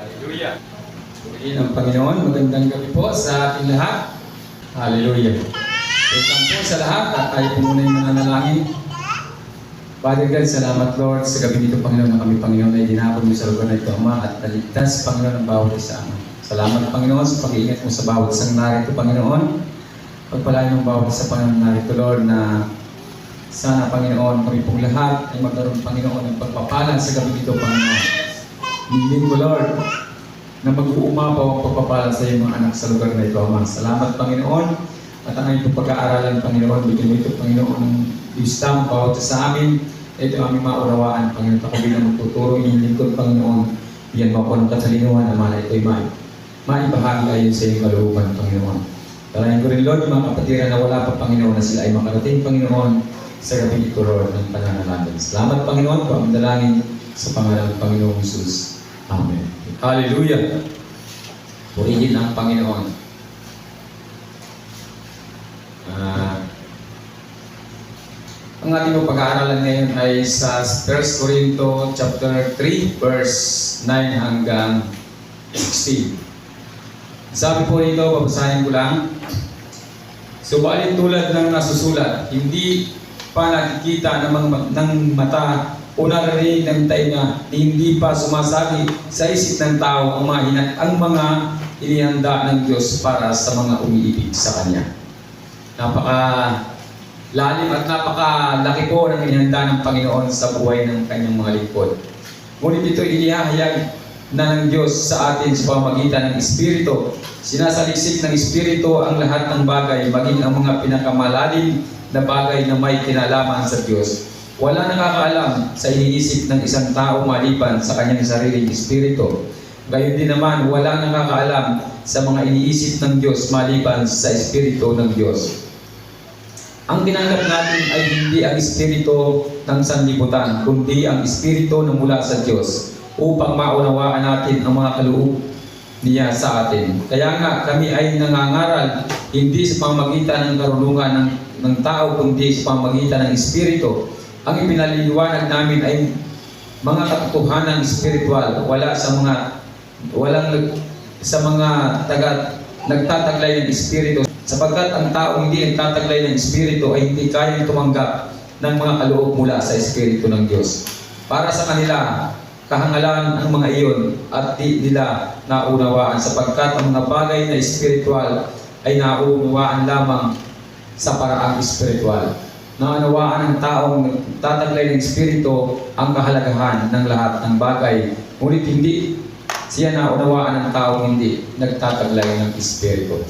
Hallelujah. Purihin ang Panginoon. Magandang gabi po sa ating lahat. Hallelujah. Welcome po sa lahat at tayo po muna yung mananalangin. Father God, salamat Lord sa gabi nito Panginoon na kami Panginoon ay dinapon mo sa lugar na ito Ama at naligtas Panginoon ang bawat isa Ama. Salamat Panginoon sa pag-iingat mo sa bawat isang narito Panginoon. Pagpalain mo bawat isa Panginoon narito Lord na sana Panginoon kami pong lahat ay magkaroon Panginoon ng pagpapala sa gabi nito Panginoon. Hiniling ko Lord na mag-uumapaw ang pagpapala sa iyong mga anak sa lugar na ito Ama. Salamat Panginoon at ang iyong pag-aaralan Panginoon. Bigyan mo ito Panginoon ng wisdom bawat sa amin. Ito aming maunawaan Panginoon. Ako bilang magtuturo inyong lingkod Panginoon. Bigyan mo ako ng katalinuhan na mana ito'y maibahagi ayon sa iyong kalooban Panginoon. Talahin ko rin Lord mga kapatiran na wala pa Panginoon na sila ay makarating Panginoon sa gabi ito Lord ng pananalangin. Salamat Panginoon po ang dalangin sa pangalan ng Panginoong Jesus. Amen. Hallelujah. Purihin ang Panginoon. Ang ating pag-aaralan ngayon ay sa 1 Corinto chapter 3 verse 9 hanggang 16. Sabi po rito, babasahin ko lang. Subalit tulad ng nasusulat, hindi pa nakikita ng mata o naririnig ng tainga, hindi pa sumasabi sa isip ng tao ang mga inihanda ng Diyos para sa mga umiibig sa Kanya. Lalim at napakalaki po ng inihanda ng Panginoon sa buhay ng Kanyang mga lingkod. Ngunit ito inihahayag na ng Diyos sa atin sa pamamagitan ng Espiritu. Sinasaliksik ng Espiritu ang lahat ng bagay, maging ang mga pinakamalalim na bagay na may kinalaman sa Diyos. Wala nakakaalam sa iniisip ng isang tao maliban sa kanyang sariling Espiritu. Gayon din naman, walang nakakaalam sa mga iniisip ng Diyos maliban sa Espiritu ng Diyos. Ang tinanggap natin ay hindi ang Espiritu ng sanlibutan, kundi ang Espiritu na mula sa Diyos upang maunawaan natin ang mga kaloob niya sa atin. Kaya nga kami ay nangangaral hindi sa pamamagitan ng karunungan ng tao, kundi sa pamamagitan ng Espiritu. Ang ipinaliliwanag namin ay mga katotohanan espiritual, nagtataglay ng Espiritu. Sapagkat ang tao hindi nagtataglay ng Espiritu ay hindi kayang tumanggap ng mga kaloob mula sa Espiritu ng Diyos. Para sa kanila, kahangalan ang mga iyon at di nila naunawaan sapagkat ang mga bagay na espiritual ay naunawaan lamang sa paraang espiritual. Naunawaan ng taong nagtataglay ng Espiritu ang kahalagahan ng lahat ng bagay, ngunit hindi siya naunawaan ng taong hindi nagtataglay ng Espiritu.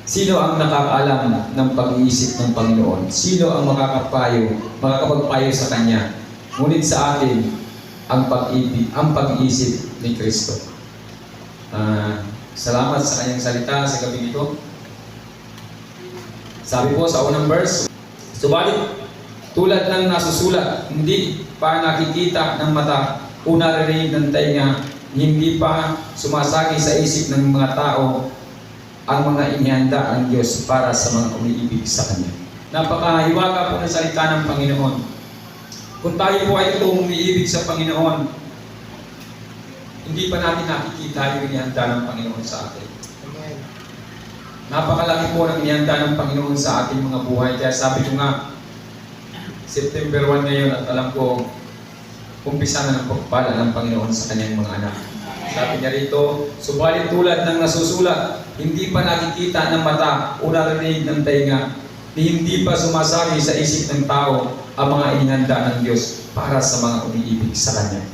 Sino ang nakakaalam ng pag-iisip ng Panginoon? Sino ang makakapagpayo sa Kanya? Ngunit sa atin, ang pag-iisip ni Kristo. Salamat sa Kanyang salita sa gabi nito. Sabi po sa unang verse, subalit tulad ng nasusulat, hindi pa nakikita ng mata o naririnig ng tainga, hindi pa sumasagi sa isip ng mga tao ang mga inihanda ng Diyos para sa mga umiibig sa Kanya. Napakahiwaga po ng salita ng Panginoon. Kung tayo po ay totoong umiibig sa Panginoon, hindi pa natin nakikita yung inihanda ng Panginoon sa atin. Amen. Napakalaki po ng inihanda ng Panginoon sa ating mga buhay. Kaya sabi ko nga, September 1 ngayon at alam ko, umpisa na ng pagpala ng Panginoon sa Kanyang mga anak. Sabi niya rito, subalit tulad ng nasusulat, hindi pa nakikita ng mata o narinig ng tainga, hindi pa sumasabi sa isip ng tao ang mga inihanda ng Diyos para sa mga umiibig sa Kanya.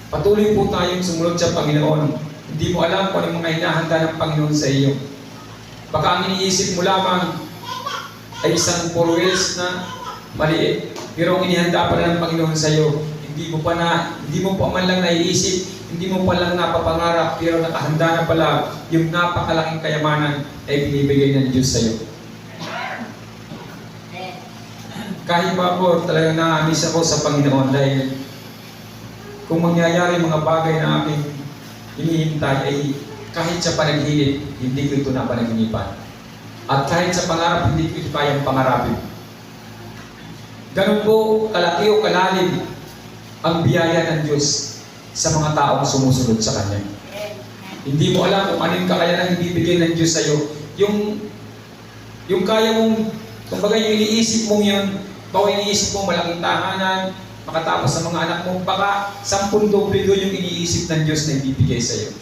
Patuloy po tayong sumunod sa Panginoon. Hindi mo alam kung anong mga hinahanda ng Panginoon sa iyo. Baka ang iniisip mo lamang ay isang 4 wheels na maliit, pero ang inihanda pala ng Panginoon sa iyo, hindi mo pa man lang naiisip, hindi mo pa lang napapangarap, pero nakahanda na pala yung napakalaking kayamanan ay binibigay ng Diyos sa iyo. Kahit ba po talagang na-miss ako sa Panginoon dahil kung mangyayari mga bagay na aking hinihintay ay kahit sa panaginip, hindi ko ito napanaginipan. At kahit sa pangarap, hindi ko ito kayang pangarapin. Ganun po kalaki o kalalim ang biyaya ng Diyos. sa mga taong sumusunod sa Kanya. Hindi mo alam kung anong kakayanang ibibigay ng Diyos sa iyo. Yung kaya mong, kumbaga yung iniisip mong yun, baka iniisip mong malaking tahanan, makatapos sa mga anak mo, baka 10 doble doon yung iniisip ng Diyos na ibibigay sa iyo.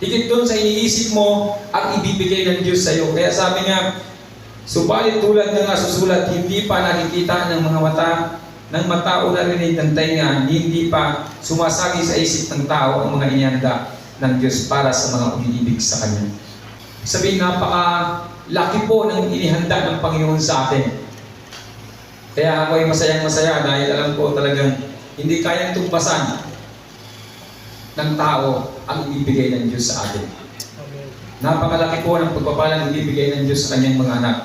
Higit doon sa iniisip mo ang ibibigay ng Diyos sa iyo. Kaya sabi niya, subalit tulad ng nasusulat, hindi pa nakikita ng mga mata o narinig ng tainga, hindi pa sumasagi sa isip ng tao ang mga inihanda ng Diyos para sa mga umiibig sa Kanya. Sabihin, napaka-laki po ng inihanda ng Panginoon sa atin. Kaya ako ay masayang-masaya dahil alam ko talagang hindi kayang tumbasan ng tao ang ibibigay ng Diyos sa atin. Napakalaki po ng pagpapalang ibibigay ng Diyos sa Kanyang mga anak.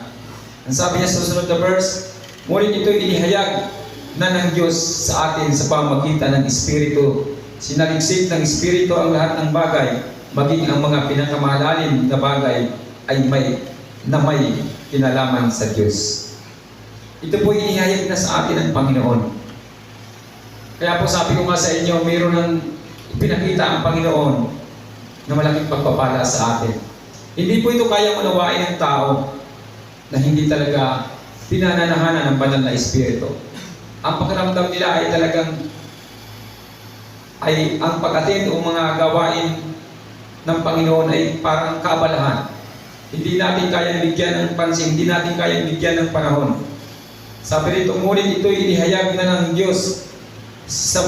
Ang sabi niya sa susunod na verse, ngunit ito'y inihayag na ng Diyos sa atin sa pamamagitan ng Espiritu. Sinaligsik ng Espiritu ang lahat ng bagay, maging ang mga pinakamalalim na bagay ay may kinalaman sa Diyos. Ito po inihayag na sa atin ng Panginoon. Kaya po sabi ko nga sa inyo, mayroon ng ipinakita ang Panginoon na malaking pagpapala sa atin. Hindi po ito kayang unawain ng tao na hindi talaga pinananahanan ng banal na Espiritu. Ang pakiramdam nila ay talagang ang pag-attend o mga gawain ng Panginoon ay parang kaabalahan. Hindi natin kayang bigyan ng pansin, hindi natin kayang bigyan ng panahon. Sabi rito, ngunit ito'y inihayag na ng Diyos sa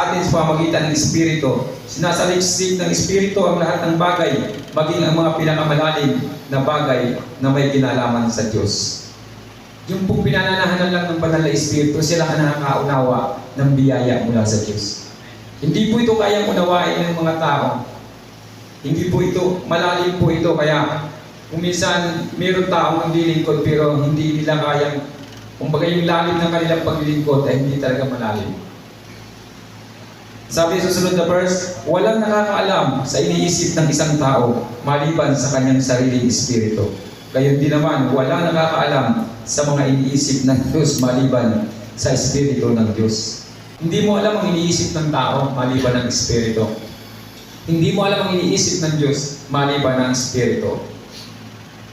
atin sa pamamagitan ng Espiritu. Sinasaliksik ng Espiritu ang lahat ng bagay, maging ang mga pinakamalalim na bagay na may kinalaman sa Diyos. Yung pong pinananahanan lang ng banal na Espiritu, sila ang nakakaunawa ng biyaya mula sa Diyos. Hindi po ito kayang unawain ng mga tao. Hindi po ito, malalim po ito. Kaya kung minsan mayroon taong naglilingkod pero hindi nila kayang, kumbaga yung lalim ng kanilang paglilingkod ay hindi talaga malalim. Sabi sa susunod na verse, walang nakakaalam sa iniisip ng isang tao maliban sa kanyang sariling espiritu. Gayon din naman, walang nakakaalam sa mga iniisip ng Diyos maliban sa espiritu ng Diyos. Hindi mo alam ang iniisip ng tao maliban ng espiritu. Hindi mo alam ang iniisip ng Diyos maliban ng espiritu.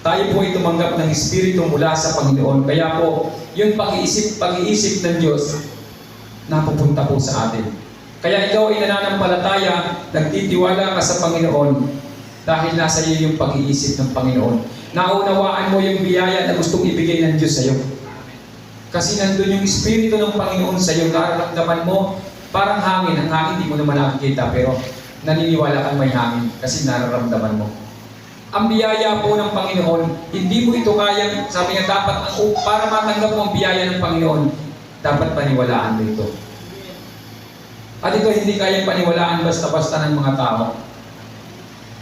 Tayo po ay tumanggap ng espiritu mula sa Panginoon. Kaya po, yung pag-iisip ng Diyos napupunta po sa atin. Kaya ikaw ay nananampalataya, nagtitiwala ka sa Panginoon dahil nasa iyo yung pag-iisip ng Panginoon. Naunawaan mo yung biyaya na gustong ibigay ng Diyos sa iyo. Kasi nandun yung Espiritu ng Panginoon sa iyo, nararamdaman mo parang hangin. Ang hangin, hindi mo naman nakikita, pero naniniwala kang may hangin kasi nararamdaman mo. Ang biyaya po ng Panginoon, hindi mo ito kayang, sabi niya, dapat, para matanggap mo ang biyaya ng Panginoon, dapat paniwalaan mo ito. At ito hindi kayang paniwalaan basta-basta ng mga tao.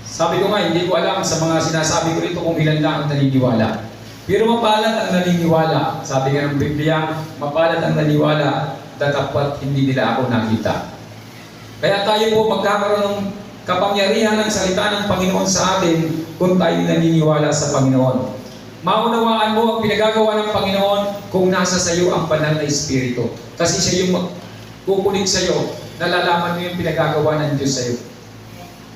Sabi ko nga, hindi ko alam sa mga sinasabi ko rito kung ilan lang ang naniniwala. Pero mapalad ang naniniwala. Sabi nga ng Biblia, mapalad ang naniniwala, datapwat hindi nila ako nakita. Kaya tayo po magkakaroon ng kapangyarihan ng salita ng Panginoon sa atin kung tayo naniniwala sa Panginoon. Maunawaan mo ang pinagagawa ng Panginoon kung nasa sa iyo ang banal na Espiritu. Kasi siya yung kukulit sa iyo, nalalaman mo yung pinagagawa ng Diyos sa iyo.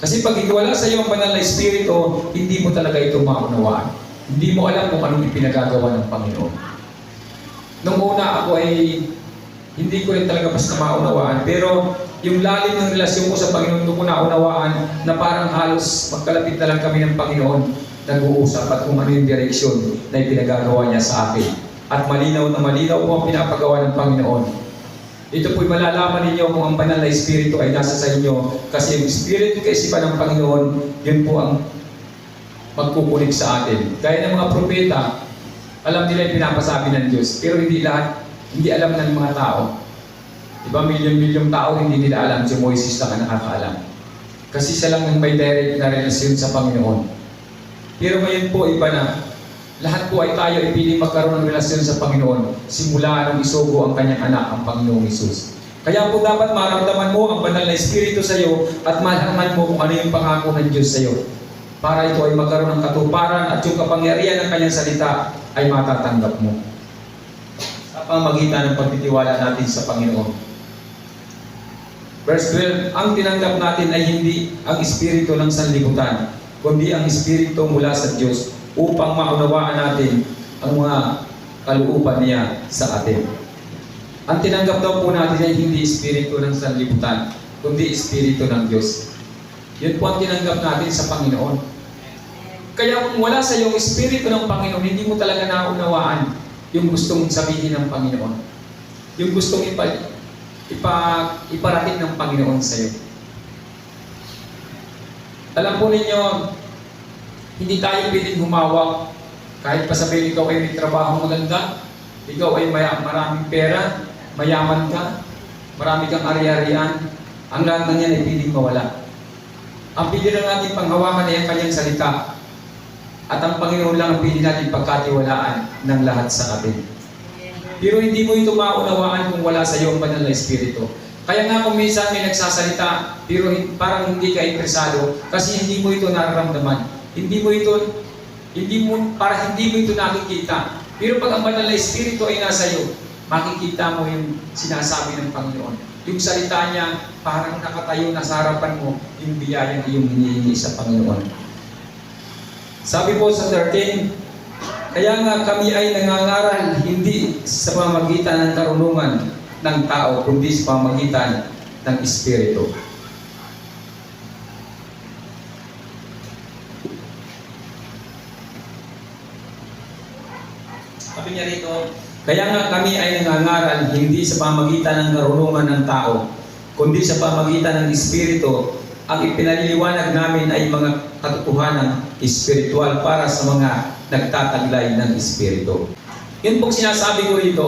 Kasi pag iwala sa iyo ang banal na Espiritu, hindi mo talaga ito maunawaan. Hindi mo alam kung anong ipinagagawa ng Panginoon. Nung una ako ay hindi ko rin talaga basta maunawaan, pero yung lalim ng relasyon ko sa Panginoon, doon ko naunawaan na parang halos magkalapit na lang kami ng Panginoon, nag-uusap at kung ano yung direksyon na ipinagagawa niya sa akin. At malinaw na malinaw po ang pinapagawa ng Panginoon. Ito po'y malalaman ninyo kung ang banal na Espiritu ay nasa sa inyo, kasi yung Espiritu kaisipan ng Panginoon, yun po ang magkukulik sa atin. Gaya ng mga propeta, alam nila yung pinapasabi ng Diyos, pero hindi alam ng mga tao. Diba, milyon-milyong tao hindi nila alam, si Moises lang ang nakakaalam. Kasi siya lang yung may direct na relasyon sa Panginoon. Pero ngayon po, iba na. Lahat po ay tayo ipiling magkaroon ng relasyon sa Panginoon simula nung isugo ang kanyang anak, ang Panginoong Hesus. Kaya po dapat maramdaman mo ang banal na Espiritu sa iyo at malaman mo kung ano yung pangako ng Diyos sa iyo. Para ito ay magkaroon ng katuparan at yung kapangyarihan ng kanyang salita ay matatanggap mo. Sa pamamagitan ng pagtitiwala natin sa Panginoon. Verse 12, ang tinanggap natin ay hindi ang espiritu ng sanlibutan, kundi ang espiritu mula sa Diyos upang maunawaan natin ang mga kalooban niya sa atin. Ang tinanggap daw po natin ay hindi espiritu ng sanlibutan, kundi espiritu ng Diyos. Yun po ang tinanggap natin sa Panginoon. Kaya kung wala sa iyong espiritu ng Panginoon, hindi mo talaga naunawaan yung gustong sabihin ng Panginoon. Yung gustong iparating ng Panginoon sa iyo. Alam po ninyo, hindi tayo pwedeng humawak kahit pa sabihin ikaw ay may trabaho maganda, ikaw ay maraming pera, mayaman ka, marami kang ari-arian, ang lahat ng yan ay pwedeng mawala. Ang pwede lang natin panghawakan ay ang kanyang salita at ang Panginoon lang ang pwede natin pagkatiwalaan ng lahat sa atin. Pero hindi mo ito maunawaan kung wala sa iyo ang banal na espiritu. Kaya nga kung minsan may nagsasalita, pero parang hindi ka interesado kasi hindi mo ito nararamdaman. Hindi mo ito nakikita. Pero pag ang banal na espiritu ay nasa iyo, makikita mo yung sinasabi ng Panginoon. Yung salita niya, parang nakatayo na sa harapan mo, yung biyayang iyong hinihingi sa Panginoon. Sabi po sa 13, kaya nga kami ay nangangaral hindi sa pamamagitan ng karunungan ng tao, kundi sa pamamagitan ng Espiritu. Sabi niya rito, kaya nga kami ay nangangaral hindi sa pamamagitan ng karunungan ng tao, kundi sa pamamagitan ng Espiritu. Ang ipinaliliwanag namin ay mga katotohanan espiritual para sa mga nagtataglay ng Espiritu. Yun pong sinasabi ko rito,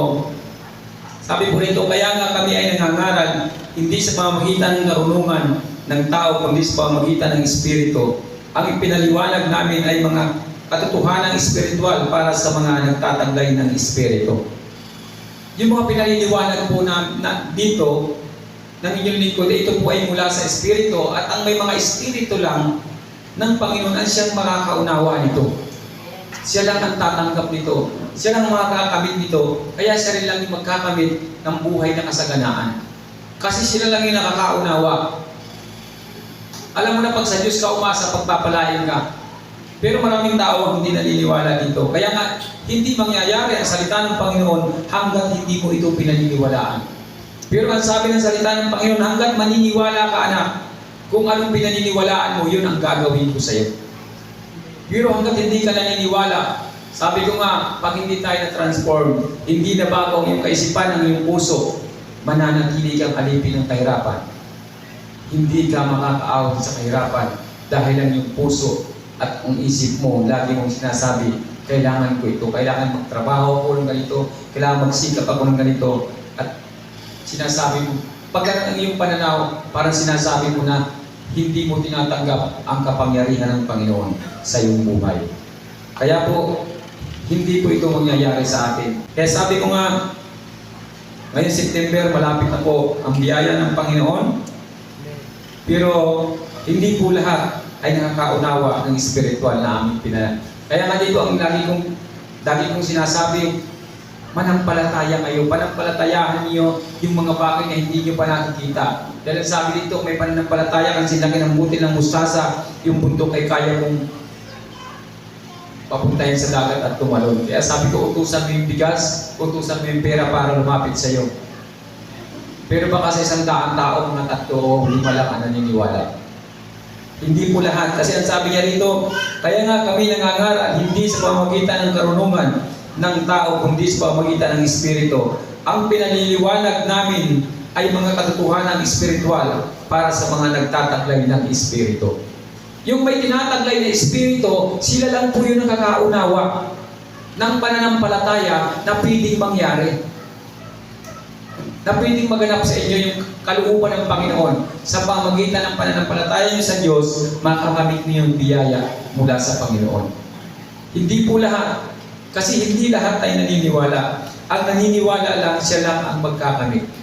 sabi ko rito, kaya nga kami ay nangangaral hindi sa pamamagitan ng karunungan ng tao, kundi sa pamamagitan ng Espiritu. Ang ipinaliwanag namin ay mga katotohanan espiritual para sa mga nagtataglay ng Espiritu. Yung mga pinaliliwanag po na dito, ng inyong lingkod, ito po ay mula sa Espiritu at ang may mga Espiritu lang ng Panginoon ang siyang makakaunawa nito. Siya lang ang tatanggap nito. Siya lang ang makakakamit nito. Kaya siya rin lang yung magkakamit ng buhay na kasaganaan. Kasi sila lang yung nakakaunawa. Alam mo na pag sa Diyos ka umasa, pagpapalain ka. Pero maraming tao ang hindi naniniwala dito. Kaya nga, hindi mangyayari ang salita ng Panginoon hanggat hindi mo ito pinaniniwalaan. Pero ang sabi ng salita ng Panginoon, hanggat maniniwala ka, anak, kung anong pinaniniwalaan mo, yun ang gagawin ko sa iyo. Pero hanggat hindi ka naniniwala, sabi ko nga, pag hindi tayo na-transform, hindi na bago ang iyong kaisipan, ang iyong puso, mananatili kang alipin ng kahirapan. Hindi ka makakaawit sa kahirapan dahil ang iyong puso at ang isip mo, lagi mong sinasabi, kailangan ko ito, kailangan magtrabaho ako ng ganito, kailangan magsikap ako ng ganito, at sinasabi mo, pagka ang iyong pananaw, parang sinasabi mo na hindi mo tinatanggap ang kapangyarihan ng Panginoon sa iyong buhay. Kaya po, hindi po ito mangyayari sa atin. Kaya sabi ko nga, ngayon September, malapit na po ang biyaya ng Panginoon. Pero hindi po lahat ay nakakaunawa ng spiritual na aming pinala. Kaya nga dito ang lagi kong sinasabi, manampalataya kayo, panampalatayahan niyo yung mga bagay na hindi niyo pa nakikita. Dahil sabi dito, may pananampalataya kang sinlaki ng butil ng mustasa, yung bundok ay kaya mong papuntahin sa dagat at tumalon. Kaya sabi ko, utusan mo yung bigas, utusan mo yung pera para lumapit sa iyo. Pero baka sa 100 tao, mga 3 o 5 lang ang naniniwala. Hindi po lahat. Kasi ang sabi niya rito, kaya nga kami nangangaral, hindi sa pamamagitan ng karunungan ng tao, kundi sa pamamagitan ng Espiritu. Ang pinaliliwanag namin ay mga katotohanan espiritual para sa mga nagtataglay ng Espiritu. Yung may tinataglay na Espiritu, sila lang po yung nakakaunawa ng pananampalataya na pwedeng mangyari. Na pwedeng maganap sa inyo yung kalooban ng Panginoon. Sa pamamagitan ng pananampalataya niyo sa Diyos, makakamit niyo yung biyaya mula sa Panginoon. Hindi po lahat. Kasi hindi lahat ay naniniwala. Ang naniniwala lang, siya lang ang magkakamit.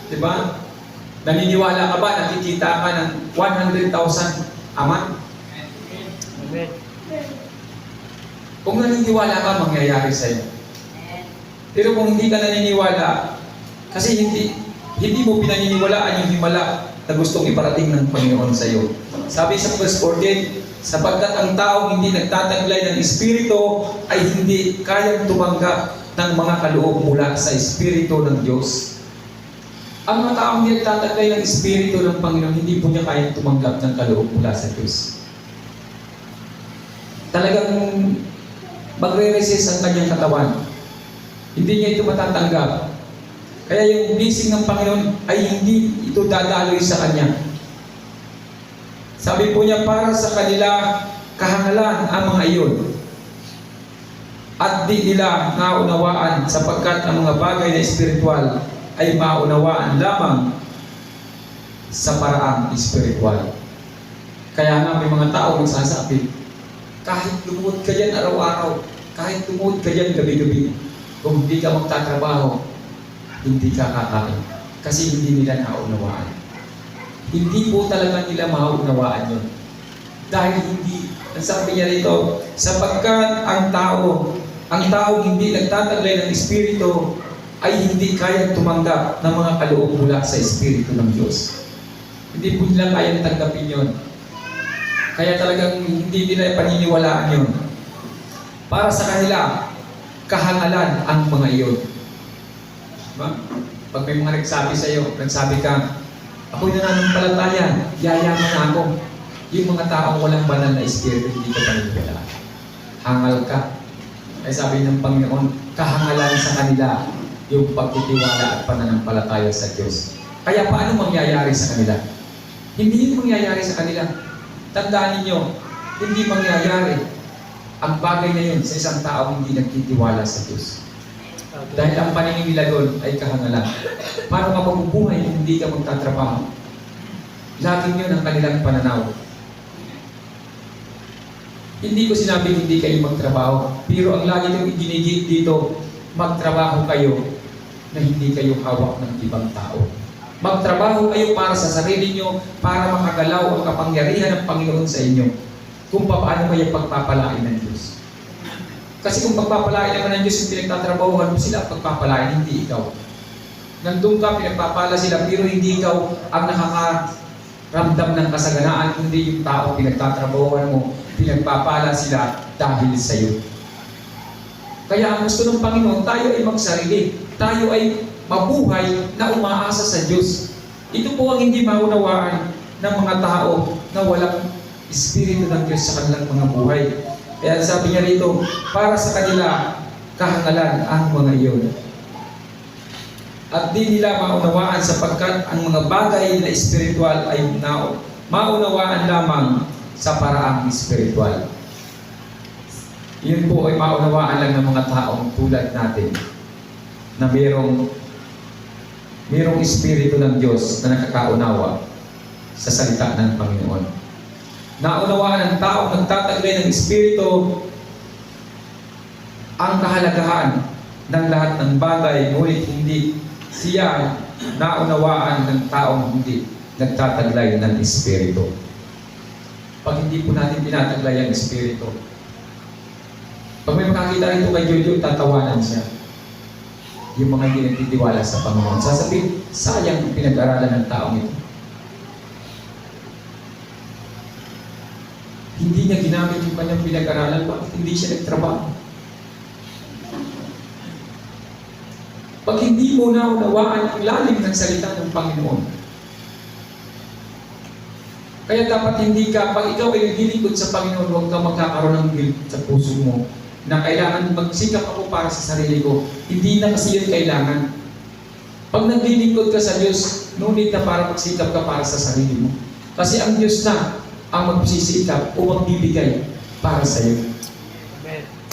Diba? Naniniwala ka ba? Nakikita ka ng 100,000 aman? Amen. Kung naniniwala ka, mangyayari sa iyo. Pero kung hindi ka naniniwala, Kasi hindi mo pinaniniwalaan yung himala na gustong iparating ng Panginoon sa iyo. Sabi sa verse 14, sapagkat ang taong hindi nagtataglay ng Espiritu ay hindi kayang tumanggap ng mga kaloob mula sa Espiritu ng Diyos. Ang mga taong hindi nagtataglay ng Espiritu ng Panginoon, hindi po niya kayang tumanggap ng kaloob mula sa Diyos. Talagang magre-resist ang kanyang katawan. Hindi niya ito matatanggap. Kaya yung blessing ng Panginoon ay hindi ito dadaloy sa kanya. Sabi po niya, para sa kanila kahangalan ang mga iyon. At di nila naunawaan sapagkat ang mga bagay na espiritual ay maunawaan lamang sa paraang espiritual. Kaya nga may mga tao magsasabi, kahit lumuhod ka dyan araw-araw, kahit lumuhod ka dyan gabi-gabi, kung hindi ka magtatrabaho, hindi ka kakain. Kasi hindi nila naunawaan. Hindi po talaga nila maunawaan yun. Dahil hindi, ang sabi niya rito, sapagkat ang tao hindi nagtataglay ng Espiritu, ay hindi kayang tumanggap ng mga kaloob mula sa Espiritu ng Diyos. Hindi po nila kayang tanggapin yun. Kaya talagang hindi nila paniniwalaan yun. Para sa kanila, kahangalan ang mga iyon. Diba? Pag may mga nagsabi sa iyo, nagsabi ka, ako'y nananampalataya, yayaman na ako. Yung mga taong walang banal na espiritu, hindi ka paniniwalaan. Hangal ka. Kaya sabi ng Panginoon, kahangalan sa kanila yung pagtitiwala at pananampalataya sa Diyos. Kaya paano mangyayari sa kanila? Hindi yun mangyayari sa kanila. Tandaan ninyo, hindi mangyayari ang bagay na yun sa isang taong hindi nagtitiwala sa Diyos. Dahil ang paningin nila doon ay kahangalan. Paano ka mabubuhay kung hindi ka magtatrabaho? Laging yun ang kanilang pananaw. Hindi ko sinabing hindi kayo magtrabaho, pero ang lagi kong iginigit dito, magtrabaho kayo na hindi kayo hawak ng ibang tao. Magtrabaho kayo para sa sarili nyo, para makagalaw ang kapangyarihan ng Panginoon sa inyo. Kung paano kayo pagpapalain ng Diyos. Kasi kung pagpapalain naman ng Diyos yung pinagtatrabahuhan mo sila, pagpapalain, hindi ikaw. Nandun ka, pinagpapala sila, pero hindi ikaw ang nakakaramdam ng kasaganaan, kundi yung tao pinagtatrabahuhan mo, pinagpapala sila dahil sa iyo. Kaya ang gusto ng Panginoon, tayo ay magsarili. Tayo ay mabuhay na umaasa sa Diyos. Ito po ang hindi maunawaan ng mga tao na walang Espiritu ng Diyos sa kanilang mga buhay. Kaya sabi niya rito, para sa kanila, kahangalan ang mga iyon. At di nila maunawaan sapagkat ang mga bagay na espiritual ay maunawaan lamang sa paraang espiritual. Yun po ay maunawaan lang ng mga taong tulad natin na mayroong Espiritu ng Diyos na nakakaunawa sa salita ng Panginoon. Naunawaan ng taong nagtataglay ng Espiritu ang kahalagahan ng lahat ng bagay, ngunit hindi siya naunawaan ng taong hindi nagtataglay ng Espiritu. Pag hindi po natin tinataglay ang Espiritu, pag may makakita rito kay Jojo, tatawanan siya. Yung mga hindi nagtitiwala sa Panginoon. Sasabihin, sayang pinag-aralan ng taong ito. Hindi niya ginamit yung kanyang pinag-aralan, bakit hindi siya nagtrabaho? Pag hindi mo naunawaan ang lalim ng salita ng Panginoon, kaya dapat hindi ka, pag ikaw ay naglilingkod sa Panginoon, huwag ka magkakaroon ng guilt sa puso mo na kailangan magsikap ako para sa sarili ko. Hindi na kasi yun kailangan. Pag naglilingkod ka sa Diyos, no need na para magsikap ka para sa sarili mo. Kasi ang Diyos na ang magsisikap o magbibigay para sa iyo.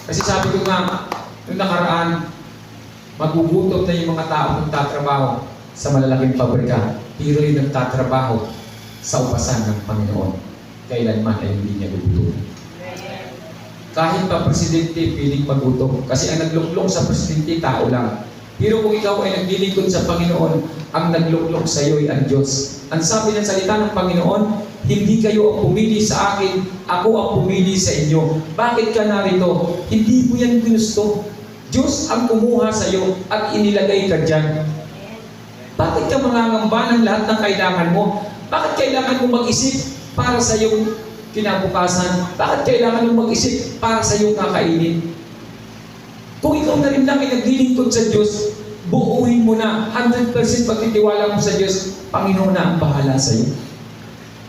Kasi sabi ko nga, nung nakaraan, magugutom na yung mga tao nagtatrabaho sa malalaking pabrika, pero yung nagtatrabaho sa upasan ng Panginoon, kailanman ay hindi niya gugutom. Kahit pa presidente, piling magutom. Kasi ang nagluklok sa presidente, tao lang. Pero kung ikaw ay naglilingkod sa Panginoon, ang nagluklok sa iyo ay ang Diyos. Ang sabi ng salita ng Panginoon, hindi kayo ang pumili sa akin, ako ang pumili sa inyo. Bakit ka narito? Hindi mo yan ginusto. Diyos ang kumuha sa iyo at inilagay ka dyan. Bakit ka mangangamba ng lahat ng kailangan mo? Bakit kailangan mo mag-isip para sa iyong kinabukasan? Bakit kailangan mo mag-isip para sa iyong kakainin? Kung ikaw na rin lang ay naglilingkod sa Diyos, buuin mo na 100% pagtitiwala mo sa Diyos, Panginoon na ang bahala sa iyo.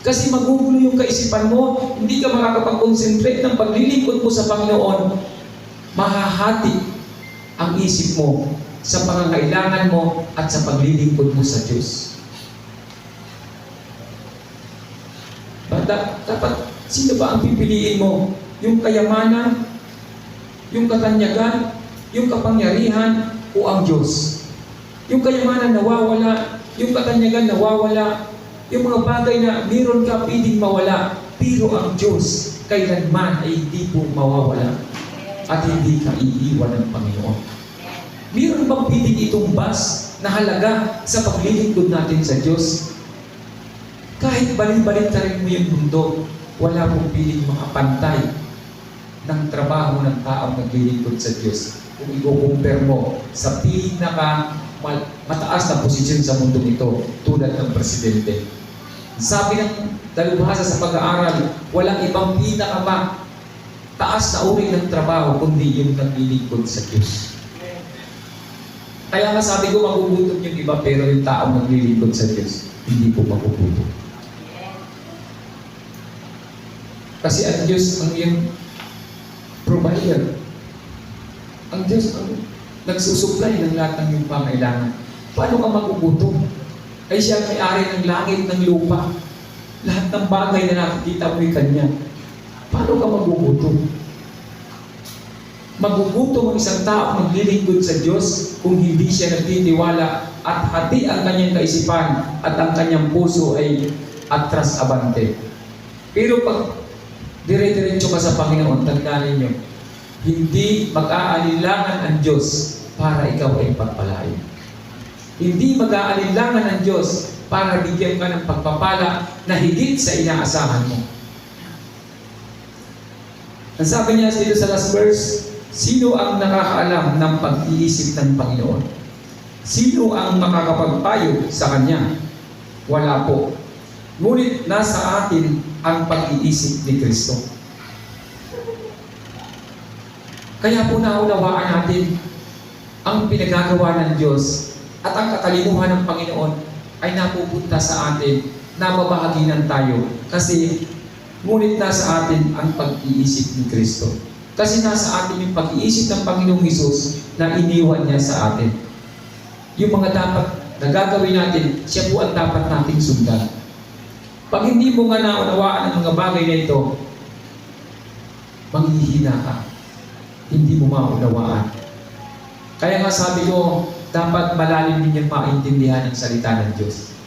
Kasi magugulo yung kaisipan mo, hindi ka makakapag-concentrate ng paglilingkod mo sa Panginoon, mahahati ang isip mo sa pangangailangan mo at sa paglilingkod mo sa Diyos. Dapat, sino ba ang pipiliin mo? Yung kayamanan, yung katanyagan, yung kapangyarihan, o ang Diyos? Yung kayamanan nawawala, yung katanyagan nawawala, yung mga bagay na meron ka piling mawala, pero ang Diyos kailanman ay hindi po mawawala at hindi ka iiwan ng Panginoon. Meron bang piling itumbas na halaga sa paglilingkod natin sa Diyos? Kahit balik-balik-tarin mo yung mundo, wala pong piling makapantay ng trabaho ng taong naglilingkod sa Diyos. Kung i-compare mo sa mataas na posisyon sa mundo ito, tulad ng presidente. Sabi ng dalubhasa sa pag-aaral, walang ibang taas na uri ng trabaho kundi yung naglilingkod sa Diyos. Kaya nga sabi ko, magugutom yung iba, pero yung taong naglilingkod sa Diyos, hindi po magugutom. Kasi ang Diyos ang iyong provider. Ang Diyos ang nagsusupply ng lahat ng iyong pangailangan. Paano ka magugutom? Ay siya ang may-ari ng langit, ng lupa. Lahat ng bagay na nakikita mo'y Kanya. Paano ka magugutom? Magugutom ang isang tao naglilingkod sa Diyos kung hindi siya nagtitiwala at hati ang kanyang kaisipan at ang kanyang puso ay atras abante. Pero pag dire-diretso ka sa Panginoon, tandaan ninyo, hindi mag-aalinlangan ang Diyos para ikaw ay pagpalain. Hindi mag-aalinlangan ang Diyos para bigyan ka ng pagpapala na higit sa inaasahan mo. Ang sabi niya dito sa last verse, sino ang nakakaalam ng pag-iisip ng Panginoon? Sino ang makakapagpayo sa Kanya? Wala po. Ngunit nasa atin ang pag-iisip ni Kristo. Kaya po naunawaan natin ang pinagagawa ng Diyos at ang katalinuhan ng Panginoon ay napupunta sa atin na mabahaginan tayo kasi ngunit nasa atin ang pag-iisip ni Kristo. Kasi nasa atin yung pag-iisip ng Panginoong Hesus na iniwan niya sa atin. Yung mga dapat na gagawin natin, siya po ang dapat nating sundan. Pag hindi mo nga naunawaan ang mga bagay na ito, manghihina ka. Hindi mo maunawaan. Kaya nga sabi ko, dapat malalim ninyong maintindihan ang salita ng Diyos.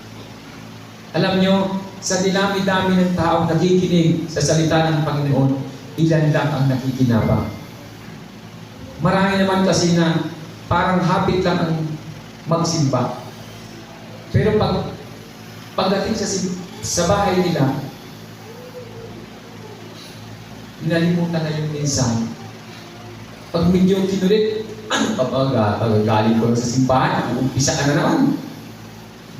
Alam nyo, sa dinami-dami ng tao nakikinig sa salita ng Panginoon, ilan lang ang nakikinabang. Marami naman kasi na parang habit lang ang magsimba. Pero pagdating sa bahay nila, inalimutan na yung mensahe. Pag medyo kinulit, ano pa pagagaling ko sa simbahan, umpisa ka na naman.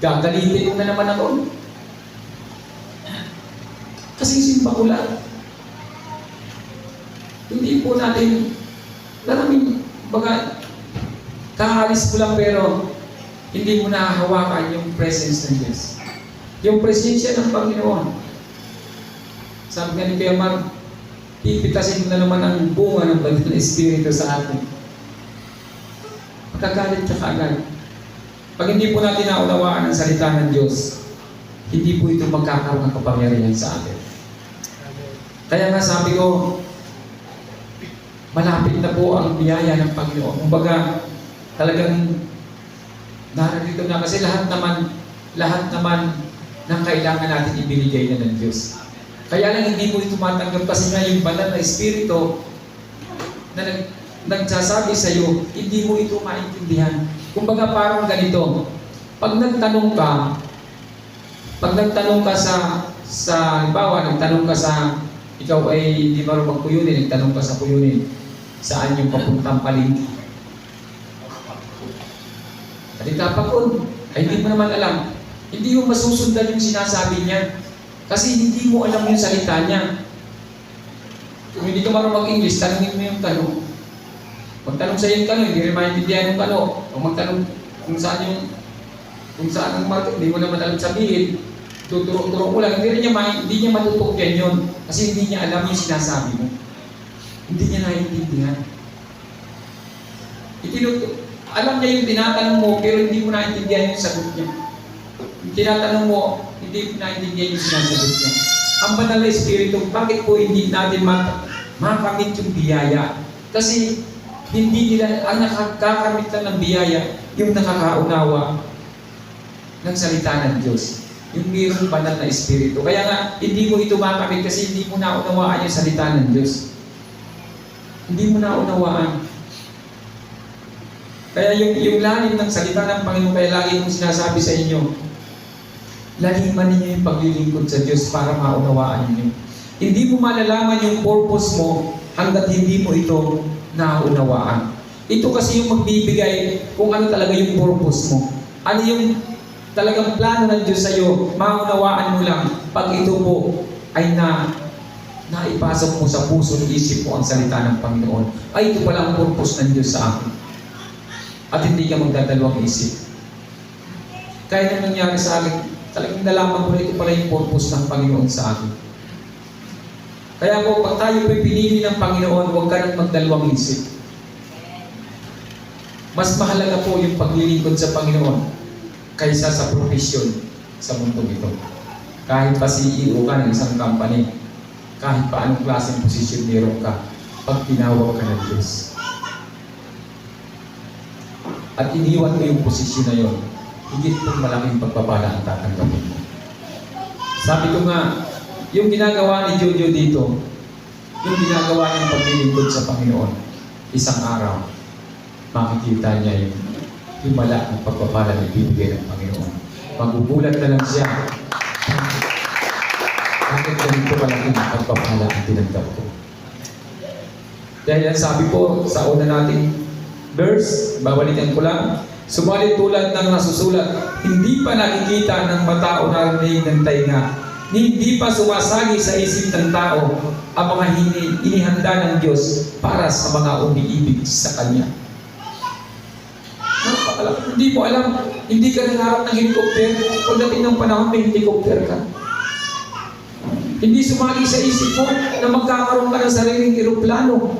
Gagalitin mo na naman ako. Kasi simba ko lang. Hindi po natin, maraming baga, kaalis ko lang pero hindi mo nahahawakan yung presence ng Diyos. Yung presensya ng Panginoon. Sabi nga ni Kuya Mar, pipitasin mo na naman ang bunga ng Banal na Espiritu sa atin. Magkagalit ka kaagad. Pag hindi po natin naunawaan ang salita ng Diyos, hindi po ito magkakaroon ng kapangyarihan sa atin. Kaya nga sabi ko, malapit na po ang biyaya ng Panginoon. Kumbaga, talagang narito na kasi lahat naman ng kailangan natin ibinigay na ng Diyos. Kaya lang hindi mo ito matanggap kasi nga yung Banal na Espiritu na nagsasabi sa iyo, hindi mo ito maintindihan. Kumbaga parang ganito, pag nagtanong ka sa halimbawa, nagtanong ka sa, ikaw ay hindi marunong magkuyunin, nagtanong ka sa kuyunin, saan yung papuntang palengke? Halika pa kun. Ay hindi mo naman alam. Hindi mo masusundan yung sinasabi niya. Kasi hindi mo alam yung salita niya. Kung hindi ka marunong mag-English, tanongin mo yung tanong. Magtanong sa iyo yung tanong, hindi rin maintindihan yung tanong. O magtanong kung saan ang market, hindi mo naman alam sabihin. Tuturo-turo ko lang, hindi niya matutukyan yun. Kasi hindi niya alam yung sinasabi mo. Hindi niya naiintindihan. Alam niya yung tinatanong mo, pero hindi mo naiintindihan yung sagot niya. Yung tinatanong mo, hindi mo naiintindihan yung sinasagot niya. Ang banal na Espiritu, bakit po hindi natin makamit yung biyaya? Kasi hindi nila, ang nakakakamit lang ng biyaya, yung nakakaunawa ng salita ng Diyos. Yung mayroong banal na Espiritu. Kaya nga, hindi mo ito makamit kasi hindi mo naunawaan yung salita ng Diyos. Hindi mo naunawaan. Kaya yung lalim ng salita ng Panginoon, kaya lagi kong sinasabi sa inyo, laliman ninyo yung paglilingkod sa Diyos para maunawaan ninyo. Hindi mo malalaman yung purpose mo hanggat hindi mo ito naunawaan. Ito kasi yung magbibigay kung ano talaga yung purpose mo. Ano yung talagang plano ng Diyos sa iyo, maunawaan mo lang pag ito po ay naipasok mo sa puso at isip mo ang salita ng Panginoon. Ay, ito pala ang purpose ng Diyos sa akin. At hindi ka magdadalawang isip. Kaya nang nangyari sa akin, talagang nalaman ko na ito pala yung purpose ng Panginoon sa akin. Kaya po, pag tayo pinili ng Panginoon, huwag ka nang magdalawang isip. Mas mahalaga po yung paglilingkod sa Panginoon kaysa sa profesyon sa mundong ito. Kahit pa CEO ka ng isang company, kahit pa anong klaseng posisyon meron ka, pag tinawag ka ng Diyos. At iniwan mo yung posisyon na yon, higit pong malaking pagpapala ang tatanggapin mo. Sabi ko nga, yung ginagawa ni Jojo dito, yung ginagawa niyang paglilingkod sa Panginoon, isang araw, makikita niya yung himala ng pagpapala na ibibigay ng Panginoon. Magugulat na lang siya. Bakit ganito malaking pagpapala ang tinanggap ko? Dahil yan sabi po sa una nating verse, babalikan ko lang, subalit tulad ng nasusulat, hindi pa nakikita ng mata o narinig ng tainga, hindi pa sumasagi sa isip ng tao ang mga inihanda ng Diyos para sa mga umiibig sa Kanya. Hindi mo alam, hindi ka nangarap ng helicopter, pagdating ng panahon may helicopter ka. Hindi sumagi sa isip mo na magkakaroon ka ng sariling eroplano.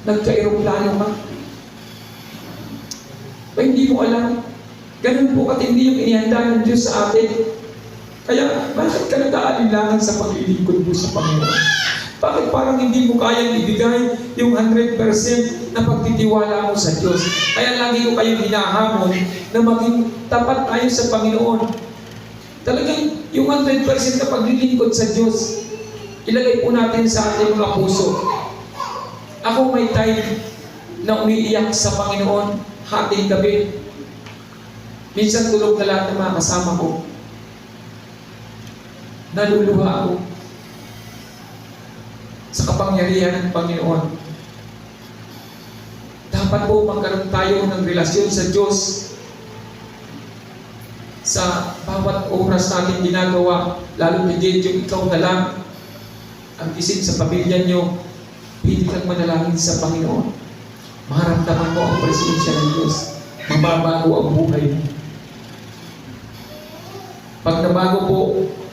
Nagka-eroplano ka. Hindi mo alam. Ganun po katindi yung inihanda ng Diyos sa atin. Kaya, bakit ka nag-aalinlangan sa paglilingkod mo sa Panginoon? Bakit parang hindi mo kayang ibigay yung 100% na pagtitiwala mo sa Diyos? Kaya lagi ko kayong hinahamon na maging tapat tayo sa Panginoon. Talagang yung 100% na paglilingkod sa Diyos, ilagay po natin sa ating mga puso. Ako may time na umiiyak sa Panginoon hating gabi. Minsan tulog na lahat ng mga kasama ko. Naluluha ako sa kapangyarihan ng Panginoon. Dapat po magkaroon tayo ng relasyon sa Diyos sa bawat oras natin ginagawa, lalo higit yung ikaw na lang ang isip sa pamilya nyo, hindi kang manalangin sa Panginoon. Maramdaman mo ang presensya ng Diyos. Mababago ang buhay mo. Pag nabago po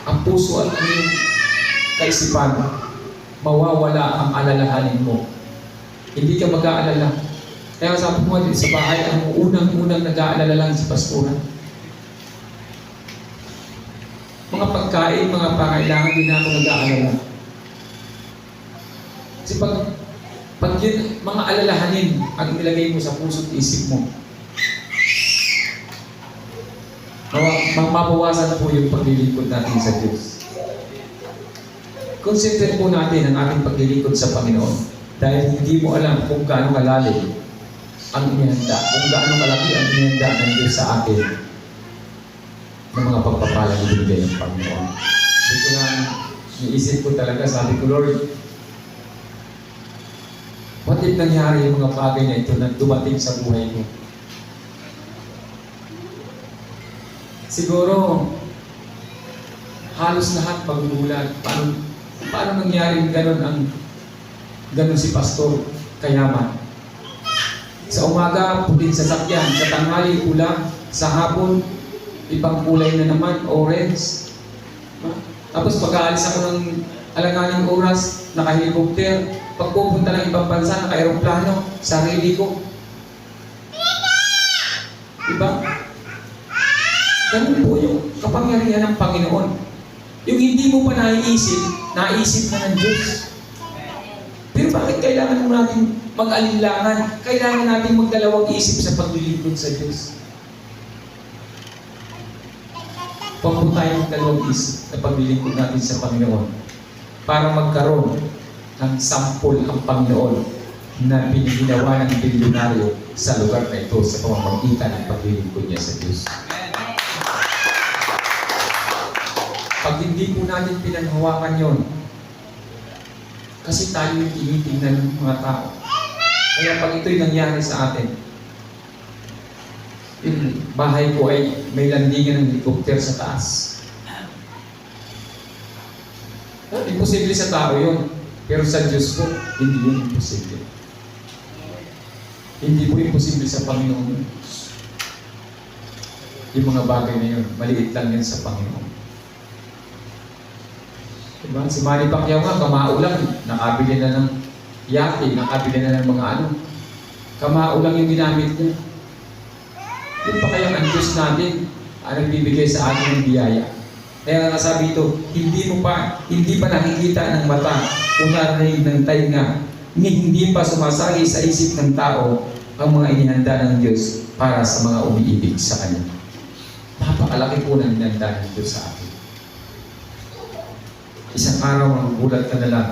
ang puso at ang iyong kaisipan, mawawala ang alalahanin mo. Hindi ka mag-aalala. Kaya sabi mo din sa bahay, ang unang-unang nag-aalala lang si pastoran. Mga pagkain, mga pangailangan, din ako nag-aalala. Kasi pag yun, mga alalahanin ang inilagay mo sa puso at isip mo, mabawasan po yung paglilingkod natin sa Diyos. Consider po natin ang ating paglilingkod sa Panginoon dahil hindi mo alam kung gaano kalalim ang inihanda, kung gaano kalaki ang inihanda ng Diyos sa atin ng mga pagpapala na binigay ng Panginoon. Dito lang, niisip ko talaga, sabi ko, Lord, what if nangyari yung mga bagay na ito na dumating sa buhay ko? siguro, halos lahat magugulat. Paano nangyaring ganun si Pastor Kayaman? Sa umaga, puting sasakyan. Sa tanghali, pula. Sa hapon, ibang kulay na naman, orange. Tapos pag-aalis ako ng alanganing oras, naka-helicopter. Pag pupunta ng ibang bansa, naka-aeroplano, sarili ko. Diba? Ganun po yung kapangyarihan ng Panginoon. Yung hindi mo pa naiisip, naisip na ng Diyos. Pero bakit kailangan mo natin mag-alinlangan? Kailangan natin magdalawang isip sa paglilingkod sa Diyos. Huwag po tayo magdalawang isip sa paglilingkod natin sa Panginoon para magkaroon ng sampol ang Panginoon na piniginawa ng bilyonaryo sa lugar na ito sa pamamagitan ng paglilingkod niya sa Diyos. Pag hindi po natin pinanghawakan yon, kasi tayo yung tinitingnan ng mga tao. Kaya pag ito'y nangyari sa atin, yung bahay ko ay may landingan ng helicopter sa taas. Imposible sa tao yun. Pero sa Diyos po, hindi yun imposible. Hindi po imposible sa Panginoon yun. Yung mga bagay na yun, maliit lang yan sa Panginoon. Diba? Si Manny Pacquiao nga, kamao lang. Nakabili na ng yate, nakabili na ng mga ano. Kamao lang yung ginamit niya. Yun pa kaya ang Diyos natin ang nagbibigay sa atin ng biyaya. Kaya nga sabi ito, hindi pa nakikita ng mata o narinig ng tainga, hindi pa sumasagi sa isip ng tao ang mga inihanda ng Diyos para sa mga umiibig sa Kanya. Napakalaki po ng inihanda ng Diyos sa atin. Isang araw magugulat ka na lang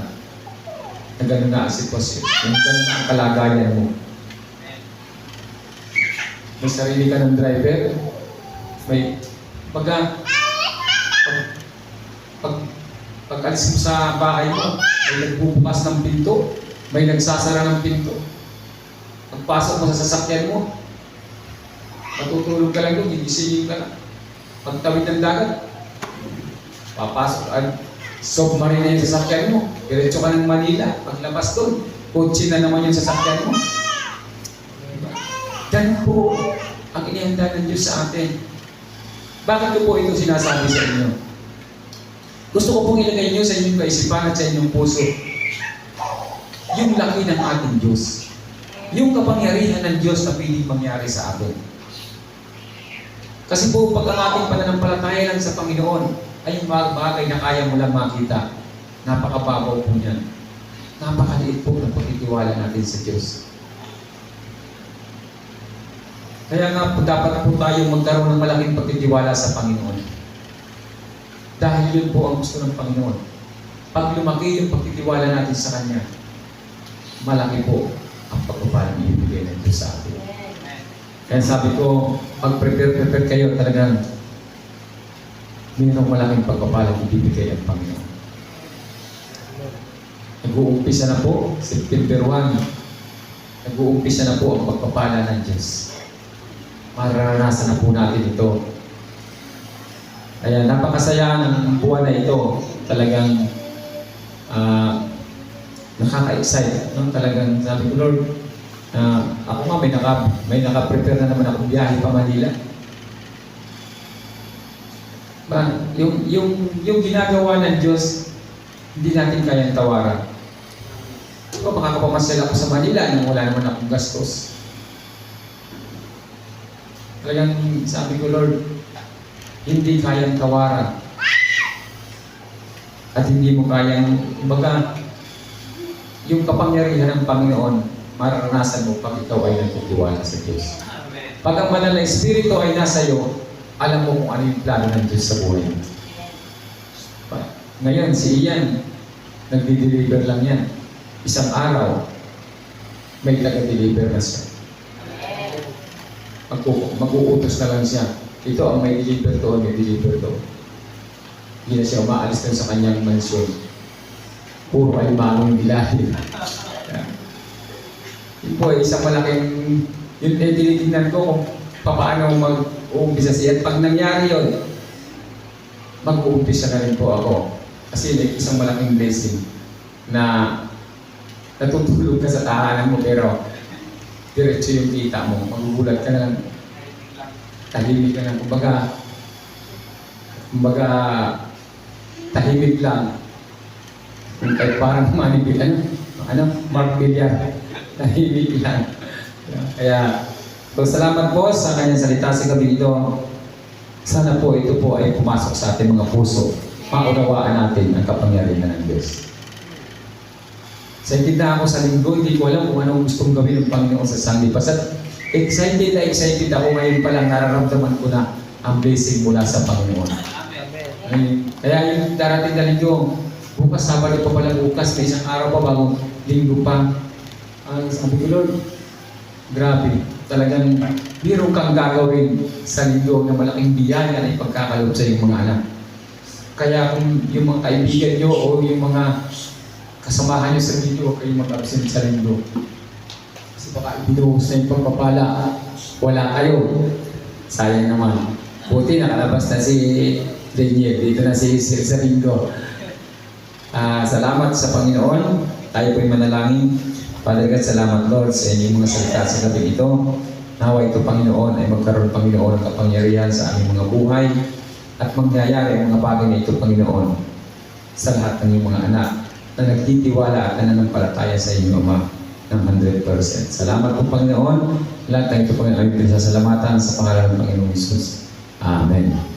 na gano'n na ang sitwasyon, yung gano'n na ang kalagayan mo. May sarili ka ng driver, may pag alis mo sa bahay mo, may nagbubukas ng pinto, may nagsasara ng pinto. Pagpasok mo sa sasakyan mo, matutulog ka lang doon, gigisingin ka na. Pagtawid ng dagat, papasok, submarine na yung sasakyan mo, diretso ka ng Manila, paglabas doon, kotse na naman yung sasakyan mo. Ganun po ang inihanda ng Diyos sa atin. Bakit ko po ito sinasabi sa inyo? Gusto ko pong ilagay niyo sa inyong kaisipan at sa inyong puso yung laki ng ating Diyos. Yung kapangyarihan ng Diyos na piling mangyari sa atin. Kasi po, pag ang ating pananampalataya lang sa Panginoon ay yung mga bagay na kaya mo lang makita, napakababaw po niyan. Napakaliit po ng pagtitiwala natin sa Diyos. Kaya nga po, dapat po tayo magkaroon ng malaking pagtitiwala sa Panginoon. Dahil yun po ang gusto ng Panginoon. Pag lumaki yung pagtitiwala natin sa Kanya, malaki po ang pagpapalang ibibigay ng Diyos sa atin. Kaya sabi ko, pag-prepare kayo talagang mayroong malaking pagpapalang ibibigay ang Panginoon. Nag-uumpisa na po, September 1, nag-uumpisa na po ang pagpapala ng Diyos. Mararanasan na po natin ito. Kaya napakasaya ng buwan na ito. Talagang nakaka-excite. No? Talagang sabi ko, Lord, ako nga may naka-prepare na naman akong biyahe pa Manila. Yung ginagawa ng Diyos, hindi natin kayang tawaran. Diba, makakapamasyal ako sa Manila nang wala naman akong gastos. Talagang sabi ko, Lord, hindi kayang tawaran. At hindi mo kayang, kumbaga, yung kapangyarihan ng Panginoon, mararanasan mo pag ikaw ay nagtitiwala sa Diyos. Pag ang banal na Espiritu ay nasa iyo, alam mo kung ano yung plano ng Diyos sa buhay mo. Ngayon, si Ian, nagdi-deliver lang yan. Isang araw, may taga-deliver na siya. Mag-uutos na lang siya. Ito ang may deliver to, may deliver to. Hindi na siya umaalis na sa kanyang mansyon. Puro ay manong bilahin. Yun po, isang malaking, yun tinitignan ko kung paano mag-uumpisa siya. At pag nangyari yun, mag-uumpisa na rin po ako. Kasi isang malaking blessing na natutulog ka sa tahanan mo pero diretso yung kita mo. Magugulat ka na lang. Tahimik ka lang. Kumbaga, tahimik lang. Kahit parang manibig, Mark Villar. Tahimik lang. Kaya, so salamat po sa kanyang salita sa gabi ito. Sana po ito po ay pumasok sa ating mga puso. Maunawaan natin ang kapangyarihan ng Diyos. Excited na ako sa linggo, hindi ko alam kung anong gustong gawin ng Panginoon sa Sunday Pass. At excited ako ngayon pa lang, nararamdaman ko na ang blessing mula sa Panginoon. Kaya yung darating na linggo, bukas, Sabado pa pala bukas, may isang araw pa bago linggo pa. Sabi ko, Lord, grabe, talagang biro kang gagawin sa linggo na malaking biyaya na ipagkakalob sa iyong mga anak. Kaya kung yung mga kaibigan nyo o yung mga kasamahan nyo sa linggo, huwag kayong mag-absent sa linggo. Kasi baka ibinuhos na yung pagpapala, wala kayo. Sayang naman. Buti nakalabas na si Daniel, dito na si Sir sa linggo. Salamat sa Panginoon. Tayo po'y manalangin. Father God, salamat Lord sa inyong mga salita sa gabi ito. Nawa ito Panginoon ay magkaroon Panginoon ng kapangyarihan sa aming mga buhay at mangyayari ang mga bagay na ito Panginoon sa lahat ng iyong mga anak na nagtitiwala at nananampalataya sa inyong Ama ng 100%. Salamat po Panginoon. Lahat ng ito Panginoon ay pinasasalamatan sa pangalan ng Panginoong Jesus. Amen.